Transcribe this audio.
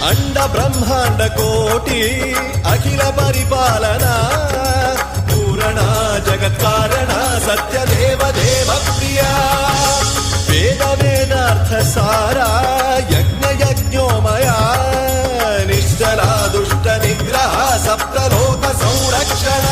అండ బ్రహ్మాండ కోటి అఖిల పరిపాలన పూరణ జగత్కారణ సత్యదేవ దేవ ప్రియ వేద వేదార్థ సారా యజ్ఞ యజ్ఞోమయ నిశ్చల దుష్ట నిగ్రహ సప్తలోక సంరక్షణ